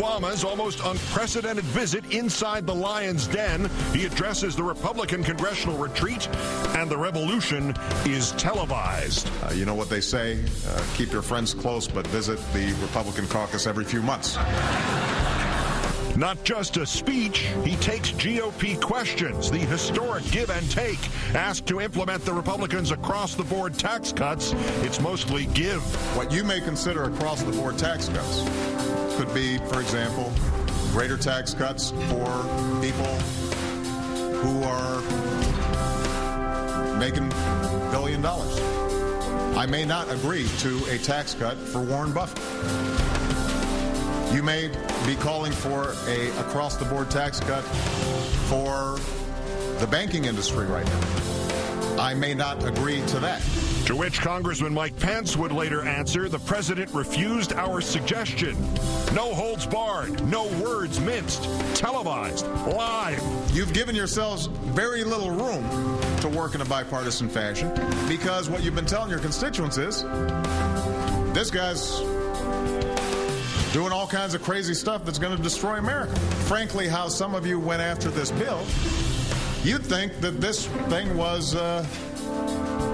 Obama's almost unprecedented visit inside the lion's den. He addresses the Republican congressional retreat, and the revolution is televised. You know what they say, keep your friends close, but visit the Republican caucus every few months. Not just a speech, he takes GOP questions, the historic give and take. Asked to implement the Republicans' across-the-board tax cuts, it's mostly give. What you may consider across-the-board tax cuts could be, for example, greater tax cuts for people who are making $1 billion. I may not agree to a tax cut for Warren Buffett. You may be calling for a across-the-board tax cut for the banking industry right now. I may not agree to that. To which Congressman Mike Pence would later answer, the president refused our suggestion. No holds barred, no words minced, televised, live. You've given yourselves very little room to work in a bipartisan fashion because what you've been telling your constituents is, this guy's doing all kinds of crazy stuff that's going to destroy America. Frankly, how some of you went after this bill, you'd think that this thing was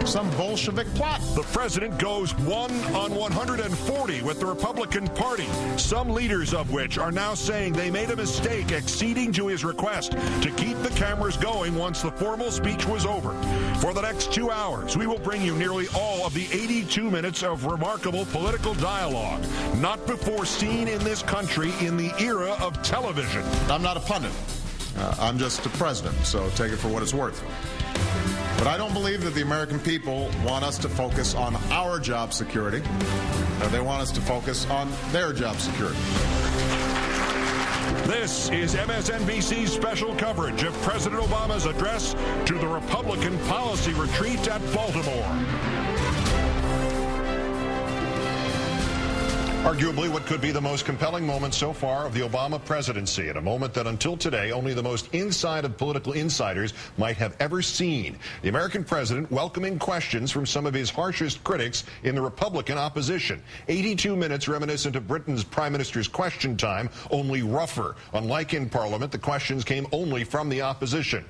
some Bolshevik plot. The president goes 1 on 140 with the Republican Party, some leaders of which are now saying they made a mistake acceding to his request to keep the cameras going once the formal speech was over. For the next 2 hours, we will bring you nearly all of the 82 minutes of remarkable political dialogue, not before seen in this country in the era of television. I'm not a pundit. I'm just a president, so take it for what it's worth. But I don't believe that the American people want us to focus on our job security. They want us to focus on their job security. This is MSNBC's special coverage of President Obama's address to the Republican policy retreat at Baltimore. Arguably what could be the most compelling moment so far of the Obama presidency, at a moment that until today only the most inside of political insiders might have ever seen. The American president welcoming questions from some of his harshest critics in the Republican opposition. 82 minutes reminiscent of Britain's prime minister's question time, only rougher. Unlike in Parliament, the questions came only from the opposition.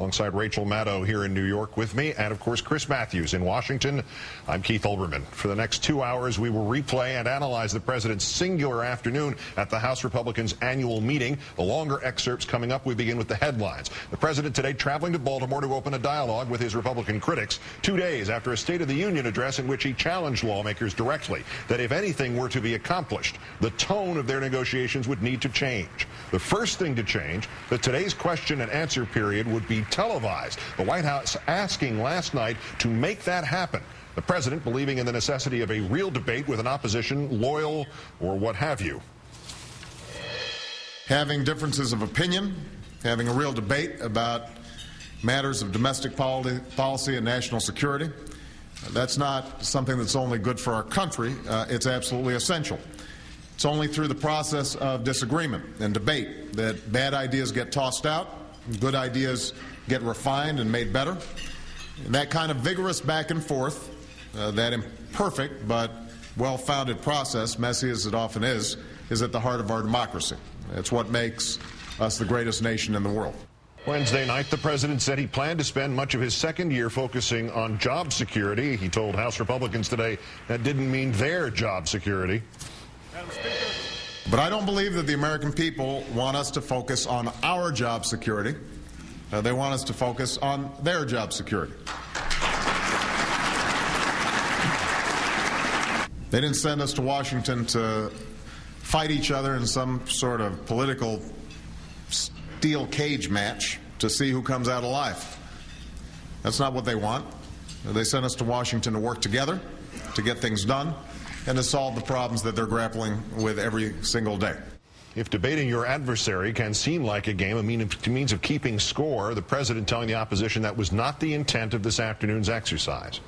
Alongside Rachel Maddow here in New York with me, and of course Chris Matthews in Washington, I'm Keith Olbermann. For the next 2 hours, we will replay and analyze the president's singular afternoon at the House Republicans' annual meeting. The longer excerpts coming up. We begin with the headlines. The president today traveling to Baltimore to open a dialogue with his Republican critics 2 days after a State of the Union address in which he challenged lawmakers directly that if anything were to be accomplished, the tone of their negotiations would need to change. The first thing to change, that today's question and answer period would be televised. The White House asking last night to make that happen. The president believing in the necessity of a real debate with an opposition loyal or what have you. Having differences of opinion, having a real debate about matters of domestic policy and national security, that's not something that's only good for our country. It's absolutely essential. It's only through the process of disagreement and debate that bad ideas get tossed out, good ideas get refined and made better. And that kind of vigorous back and forth, that imperfect but well-founded process, messy as it often is at the heart of our democracy. It's what makes us the greatest nation in the world. Wednesday night, the president said he planned to spend much of his second year focusing on job security. He told House Republicans today that didn't mean their job security. But I don't believe that the American people want us to focus on our job security. They want us to focus on their job security. They didn't send us to Washington to fight each other in some sort of political steel cage match to see who comes out alive. That's not what they want. They sent us to Washington to work together, to get things done, and to solve the problems that they're grappling with every single day. If debating your adversary can seem like a game, a means of keeping score, the president telling the opposition that was not the intent of this afternoon's exercise.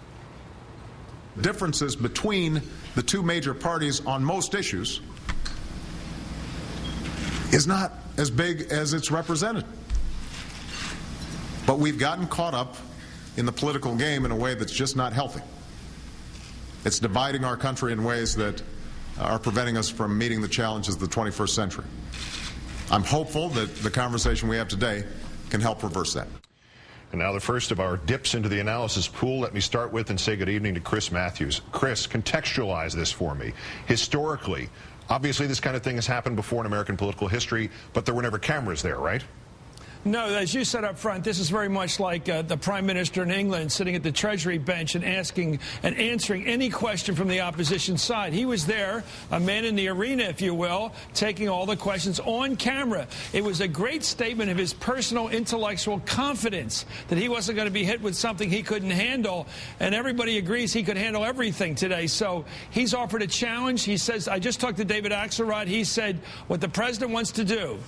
Differences between the two major parties on most issues is not as big as it's represented. But we've gotten caught up in the political game in a way that's just not healthy. It's dividing our country in ways that are preventing us from meeting the challenges of the 21st century. I'm hopeful that the conversation we have today can help reverse that. And now the first of our dips into the analysis pool. Let me start with and say good evening to Chris Matthews. Chris, contextualize this for me. Historically, obviously this kind of thing has happened before in American political history, but there were never cameras there, right? No, as you said up front, this is very much like the Prime Minister in England sitting at the Treasury bench and asking and answering any question from the opposition side. He was there, a man in the arena, if you will, taking all the questions on camera. It was a great statement of his personal intellectual confidence that he wasn't going to be hit with something he couldn't handle, and everybody agrees he could handle everything today. So he's offered a challenge. He says, I just talked to David Axelrod. He said what the president wants to do.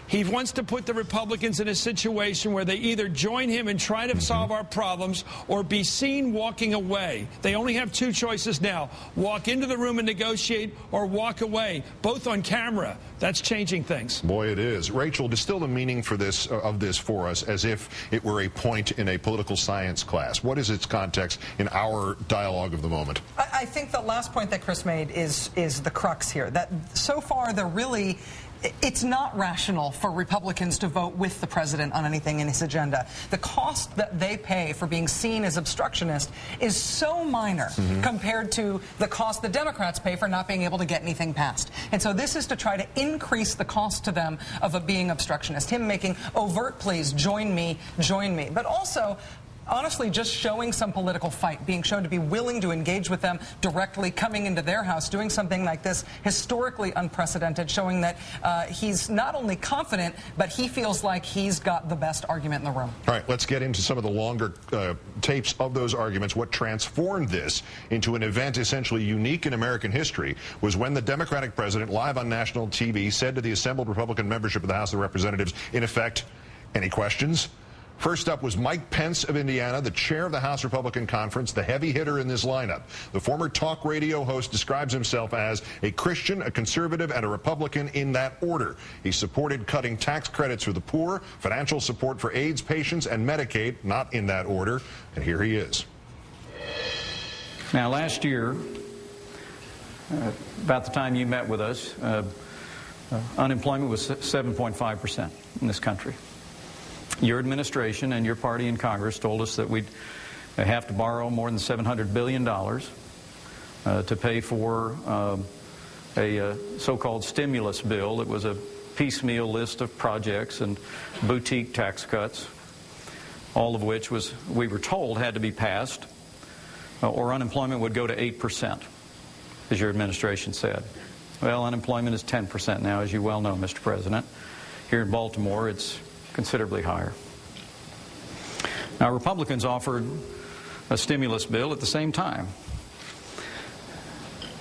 He wants to put the Republicans in a situation where they either join him and try to solve our problems or be seen walking away. They only have two choices now: walk into the room and negotiate or walk away, both on camera. That's changing things. Boy, it is. Rachel, distill the meaning for this of this for us as if it were a point in a political science class. What is its context in our dialogue of the moment? I think the last point that Chris made is the crux here. That so far they're really... It's not rational for Republicans to vote with the president on anything in his agenda. The cost that they pay for being seen as obstructionist is so minor compared to the cost the Democrats pay for not being able to get anything passed. And so this is to try to increase the cost to them of being obstructionist, him making overt pleas, join me, but also honestly just showing some political fight, being shown to be willing to engage with them directly, coming into their house, doing something like this, historically unprecedented, showing that he's not only confident, but he feels like he's got the best argument in the room. All right, let's get into some of the longer tapes of those arguments. What transformed this into an event essentially unique in American history was when the Democratic president, live on national TV, said to the assembled Republican membership of the House of Representatives, in effect, any questions? First up was Mike Pence of Indiana, the chair of the House Republican Conference, the heavy hitter in this lineup. The former talk radio host describes himself as a Christian, a conservative, and a Republican in that order. He supported cutting tax credits for the poor, financial support for AIDS patients, and Medicaid, not in that order. And here he is. Now, last year, about the time you met with us, unemployment was 7.5% in this country. Your administration and your party in Congress told us that we'd have to borrow more than $700 billion to pay for a so-called stimulus bill. It was a piecemeal list of projects and boutique tax cuts, all of which we were told had to be passed, or unemployment would go to 8%, as your administration said. Well, unemployment is 10% now, as you well know, Mr. President. Here in Baltimore, it's considerably higher. Now, Republicans offered a stimulus bill at the same time.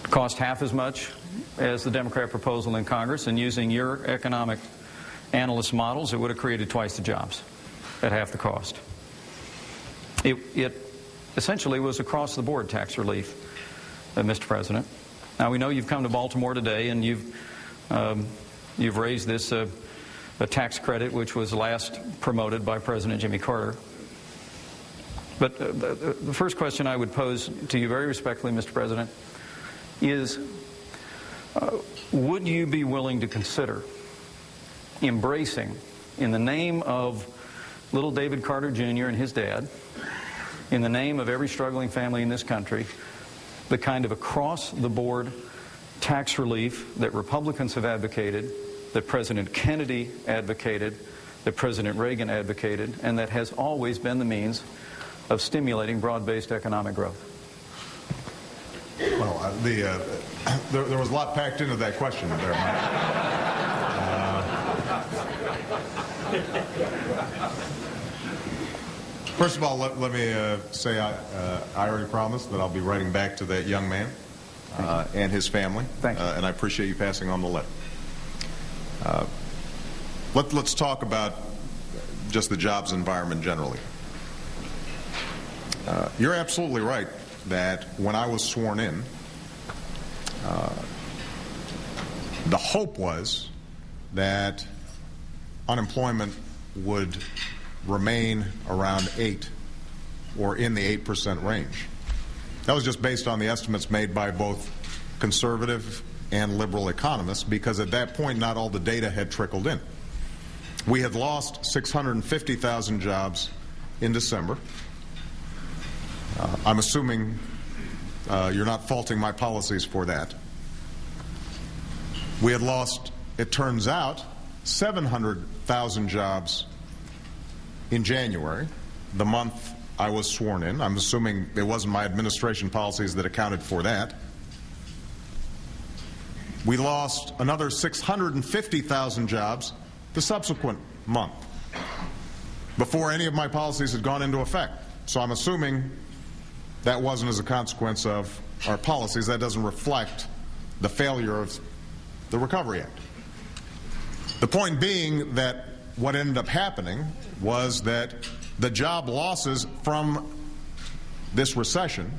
It cost half as much as the Democrat proposal in Congress, and using your economic analyst models, it would have created twice the jobs at half the cost. It essentially was across-the-board tax relief, Mr. President. Now, we know you've come to Baltimore today, and you've raised this a tax credit which was last promoted by President Jimmy Carter. But the first question I would pose to you very respectfully, Mr. President, is would you be willing to consider embracing, in the name of little David Carter Jr. and his dad, in the name of every struggling family in this country, the kind of across-the-board tax relief that Republicans have advocated, that President Kennedy advocated, that President Reagan advocated, and that has always been the means of stimulating broad-based economic growth? Well, there was a lot packed into that question there, Mike. First of all, let me say I already promised that I'll be writing back to that young man and his family. Thank you. And I appreciate you passing on the letter. Let's talk about just the jobs environment generally. You're absolutely right that when I was sworn in, the hope was that unemployment would remain around 8 or in the 8% range. That was just based on the estimates made by both conservative and liberal economists, because at that point not all the data had trickled in. We had lost 650,000 jobs in December. I'm assuming you're not faulting my policies for that. We had lost, it turns out, 700,000 jobs in January, the month I was sworn in. I'm assuming it wasn't my administration policies that accounted for that. We lost another 650,000 jobs the subsequent month, before any of my policies had gone into effect. So I'm assuming that wasn't as a consequence of our policies. That doesn't reflect the failure of the Recovery Act. The point being that what ended up happening was that the job losses from this recession